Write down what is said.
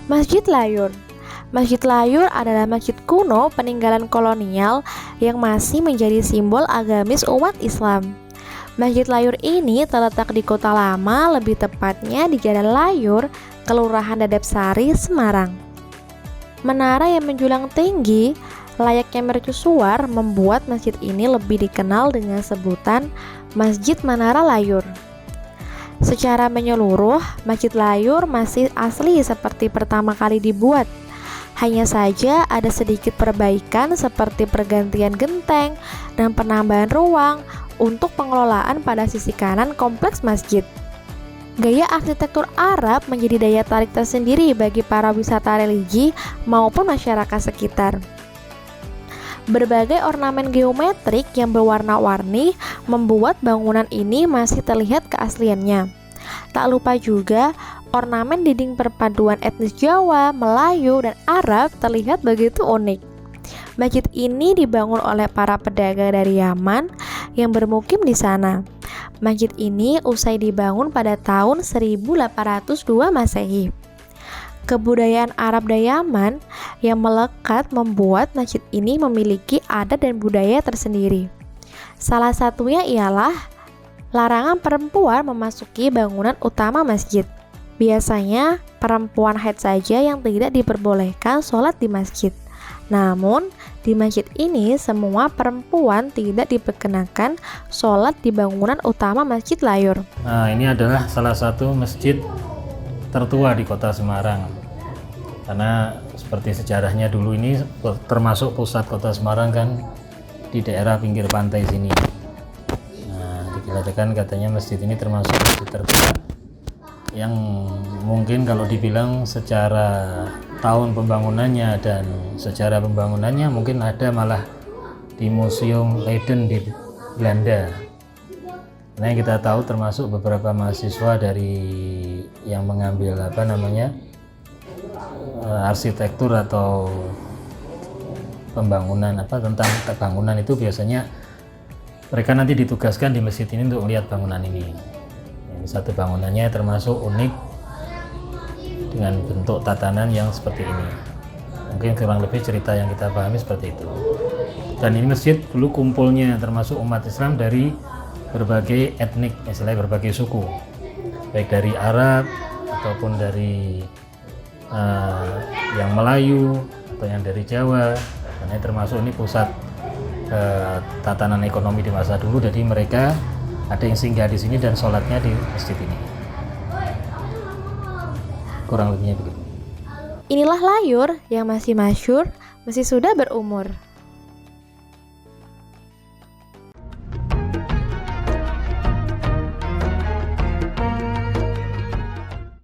Masjid Layur. Masjid Layur adalah masjid kuno peninggalan kolonial yang masih menjadi simbol agamis umat Islam. Masjid Layur ini terletak di Kota Lama, lebih tepatnya di Jalan Layur, Kelurahan Dadapsari, Semarang. Menara yang menjulang tinggi, layaknya mercusuar, membuat masjid ini lebih dikenal dengan sebutan Masjid Menara Layur. Secara menyeluruh, Masjid Layur masih asli seperti pertama kali dibuat. Hanya saja ada sedikit perbaikan seperti pergantian genteng dan penambahan ruang untuk pengelolaan pada sisi kanan kompleks masjid. Gaya arsitektur Arab menjadi daya tarik tersendiri bagi para wisata religi maupun masyarakat sekitar. Berbagai ornamen geometrik yang berwarna-warni membuat bangunan ini masih terlihat keasliannya. Tak lupa juga, ornamen dinding perpaduan etnis Jawa, Melayu, dan Arab terlihat begitu unik. Masjid ini dibangun oleh para pedagang dari Yaman yang bermukim di sana. Masjid ini usai dibangun pada tahun 1802 Masehi. Kebudayaan Arab dan Yaman yang melekat membuat masjid ini memiliki adat dan budaya tersendiri. Salah satunya ialah larangan perempuan memasuki bangunan utama masjid. Biasanya perempuan haid saja yang tidak diperbolehkan sholat di masjid. Namun di masjid ini semua perempuan tidak diperkenakan sholat di bangunan utama Masjid Layur. Nah, ini adalah salah satu masjid tertua di Kota Semarang, karena seperti sejarahnya dulu ini termasuk pusat Kota Semarang kan di daerah pinggir pantai sini. Nah, dikatakan katanya masjid ini termasuk masjid tertua yang mungkin kalau dibilang secara tahun pembangunannya dan sejarah pembangunannya mungkin ada malah di Museum Leiden di Belanda. Nah, yang kita tahu termasuk beberapa mahasiswa dari yang mengambil arsitektur atau pembangunan tentang bangunan itu biasanya mereka nanti ditugaskan di masjid ini untuk melihat bangunan ini. Ini satu bangunannya termasuk unik dengan bentuk tatanan yang seperti ini. Mungkin kurang lebih cerita yang kita pahami seperti itu. Dan ini masjid dulu kumpulnya termasuk umat Islam dari berbagai etnik, istilahnya berbagai suku, baik dari Arab ataupun dari yang Melayu atau yang dari Jawa. Karena termasuk ini pusat tatanan ekonomi di masa dulu, jadi mereka ada yang singgah di sini dan sholatnya di masjid ini. Kurang lebihnya begitu. Inilah Layur yang masih masyhur, masih sudah berumur.